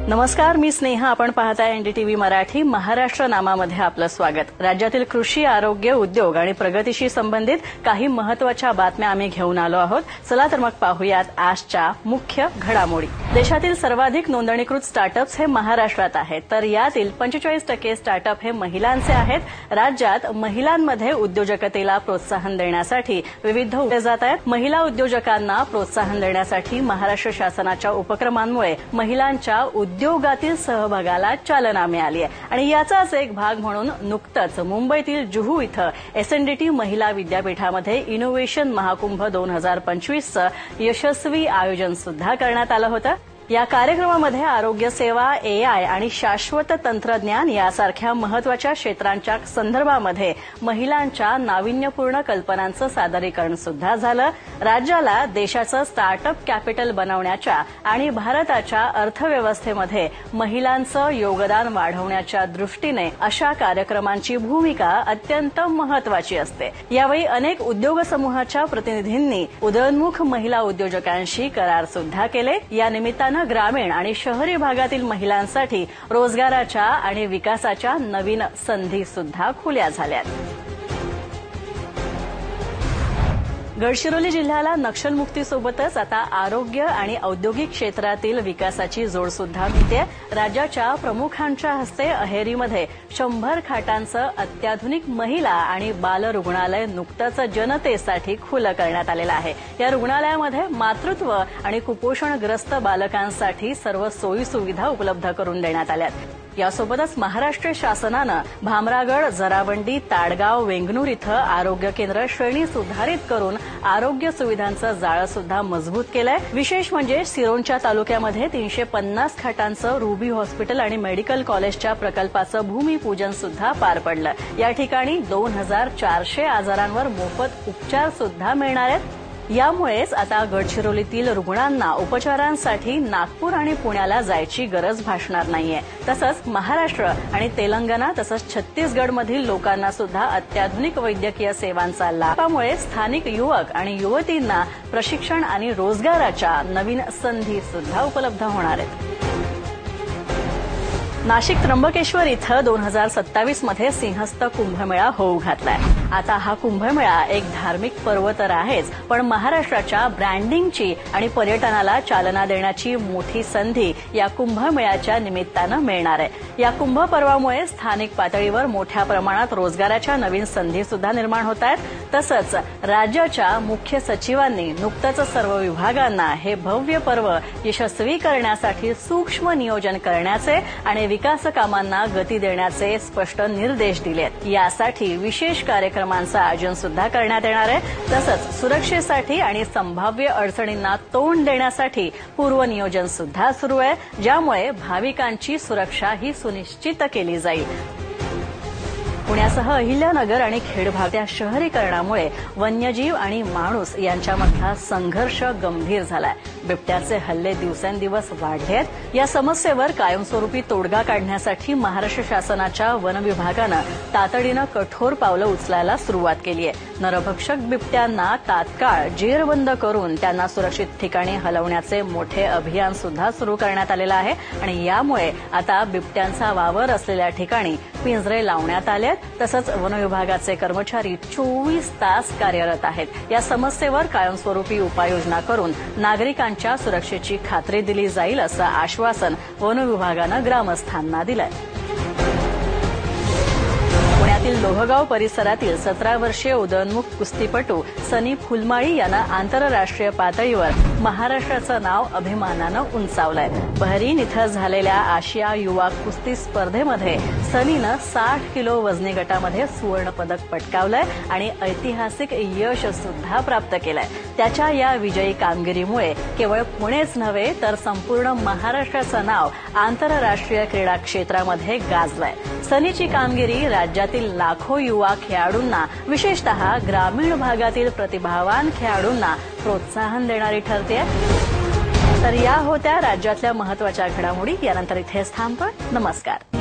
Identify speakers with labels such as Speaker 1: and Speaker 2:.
Speaker 1: नमस्कार, मी स्नेहा. आपण पाहताय एनडीटीव्ही मराठी. महाराष्ट्र नामामध्ये आपलं स्वागत. राज्यातील कृषी, आरोग्य, उद्योग आणि प्रगतीशी संबंधित काही महत्त्वाच्या बातम्या आम्ही घेऊन आलो आहोत. चला तर मग पाहूयात आजच्या मुख्य घडामोडी. देशातील सर्वाधिक नोंदणीकृत स्टार्टअप्स हे महाराष्ट्रात आहेत, तर यातील 45% स्टार्टअप हे महिलांचे आहेत. राज्यात महिलांमध्ये उद्योजकतेला प्रोत्साहन देण्यासाठी विविध उपाय जात आहेत. महिला उद्योजकांना प्रोत्साहन देण्यासाठी महाराष्ट्र शासनाच्या उपक्रमांमुळे महिलांच्या उद्योगातील सहभागाला चालना मिळाली आहे आणि याचाच एक भाग म्हणून नुकतंच मुंबईतील जुहू इथं एसएनडीटी महिला विद्यापीठामध्ये इनोव्हेशन महाकुंभ 2025चं यशस्वी आयोजन सुद्धा करण्यात आलं होतं. या कार्यक्रमामध्ये आरोग्य सेवा, एआय आणि शाश्वत तंत्रज्ञान यासारख्या महत्त्वाच्या क्षेत्रांच्या संदर्भामध्ये महिलांच्या नाविन्यपूर्ण कल्पनांचं सादरीकरण सुद्धा झालं. राज्याला देशाचं स्टार्टअप कॅपिटल बनवण्याच्या आणि भारताच्या अर्थव्यवस्थेमध्ये महिलांचं योगदान वाढवण्याच्या दृष्टीने अशा कार्यक्रमांची भूमिका अत्यंत महत्त्वाची असते. यावेळी अनेक उद्योग समूहाच्या प्रतिनिधींनी उदयोन्मुख महिला उद्योजकांशी करार सुद्धा केले. या निमित्तानं ग्रामीण आणि शहरी भागातील महिलांसाठी रोजगाराच्या आणि विकासाच्या नवीन संधी सुद्धा खुल्या झाल्यात. गडचिरोली जिल्ह्याला नक्षलमुक्तीसोबतच आता आरोग्य आणि औद्योगिक क्षेत्रातील विकासाची जोड सुद्धा मिळते. राज्याच्या प्रमुखांच्या हस्ते अहेरीमध्ये 100 खाटांचं अत्याधुनिक महिला आणि बाल रुग्णालय नुकतंच जनतेसाठी खुलं करण्यात आलेलं आहे. या रुग्णालयामध्ये मातृत्व आणि कुपोषणग्रस्त बालकांसाठी सर्व सोयी सुविधा उपलब्ध करून देण्यात आल्यात. यासोबतच महाराष्ट्र शासनानं भामरागड, जरावंडी, ताडगाव, वेंगणूर इथं आरोग्य केंद्र श्रेणी सुधारित करून आरोग्य सुविधांचं जाळं सुद्धा मजबूत केलंय. विशेष म्हणजे सिरोंचा तालुक्यामध्ये 350 खाटांचं रुबी हॉस्पिटल आणि मेडिकल कॉलेजच्या प्रकल्पाचं भूमिपूजन सुद्धा पार पडलं. या ठिकाणी 2400 आजारांवर मोफत उपचार सुद्धा मिळणार आहेत. यामुळेच आता गडचिरोलीतील रुग्णांना उपचारांसाठी नागपूर आणि पुण्याला जायची गरज भासणार नाहीये. तसंच महाराष्ट्र आणि तेलंगणा तसंच छत्तीसगडमधील लोकांना सुद्धा अत्याधुनिक वैद्यकीय सेवांचा लाभामुळे स्थानिक युवक आणि युवतींना प्रशिक्षण आणि रोजगाराच्या नवीन संधी सुद्धा उपलब्ध होणार आहेत. नाशिक त्र्यंबकेश्वर इथं 2027 मध्ये सिंहस्थ कुंभमेळा होऊ घातलाय. आता हा कुंभमेळा एक धार्मिक पर्व तर आहेच, पण महाराष्ट्राच्या ब्रँडिंगची आणि पर्यटनाला चालना देण्याची मोठी संधी या कुंभमेळ्याच्या निमित्तानं मिळणार आहे. या कुंभ पर्वामुळे स्थानिक पातळीवर मोठ्या प्रमाणात रोजगाराच्या नवीन संधी सुद्धा निर्माण होत आहेत. तसंच राज्याच्या मुख्य सचिवांनी नुकतंच सर्व विभागांना हे भव्य पर्व यशस्वी करण्यासाठी सूक्ष्म नियोजन करण्याचे आणि विकास कामांना गती देण्याचे स्पष्ट निर्देश दिलेत. यासाठी विशेष कार्यक्रमांचं आयोजन सुद्धा करण्यात येणार आहे. तसंच सुरक्षेसाठी आणि संभाव्य अडचणींना तोंड देण्यासाठी पूर्वनियोजन सुद्धा सुरू आहे, ज्यामुळे भाविकांची सुरक्षा ही सुनिश्चित केली जाईल. पुण्यासह अहिल्यानगर आणि खेड भागाच्या शहरीकरणामुळे वन्यजीव आणि माणूस यांच्यामधला संघर्ष गंभीर झालाय. बिबट्याचे हल्ले दिवसेंदिवस वाढले आहेत. या समस्येवर कायमस्वरूपी तोडगा काढण्यासाठी महाराष्ट्र शासनाच्या वन विभागानं तातडीनं कठोर पावलं उचलायला सुरुवात केली आहे. नरभक्षक बिबट्यांना तात्काळ जेरबंद करून त्यांना सुरक्षित ठिकाणी हलवण्याचे मोठे अभियान सुद्धा सुरू करण्यात आलेलं आहे आणि यामुळे आता बिबट्यांचा वावर असलेल्या ठिकाणी पिंजरे लावण्यात आले. तसंच वन विभागाचे कर्मचारी 24 तास कार्यरत आहेत. या समस्येवर कायमस्वरूपी उपाययोजना करून नागरिकांच्या सुरक्षेची खात्री दिली जाईल असं आश्वासन वन विभागानं ग्रामस्थांना दिलंय. पुण्यातील लोहगाव परिसरातील 17 वर्षीय उदयोन्मुख कुस्तीपटू सनी फुलमाळी यानं आंतरराष्ट्रीय पातळीवर महाराष्ट्राचं नाव अभिमानानं उंचावलंय. बहरीन इथं झालेल्या आशिया युवा कुस्ती स्पर्धेमध्ये सनीनं 60 किलो वजनी गटामध्ये सुवर्णपदक पटकावलंय आणि ऐतिहासिक यश सुद्धा प्राप्त केलंय. त्याच्या या विजयी कामगिरीमुळे केवळ पुणेच नव्हे तर संपूर्ण महाराष्ट्राचं नाव आंतरराष्ट्रीय क्रीडा क्षेत्रामध्ये गाजलंय. सनीची कामगिरी राज्यातील लाखो युवा खेळाडूंना, विशेषतः ग्रामीण भागातील प्रतिभावान खेळाडूंना प्रोत्साहन देणारी ठरते. तर या होत्या राज्यातल्या महत्त्वाच्या घडामोडी. यानंतर इथेच थांबतोय. नमस्कार.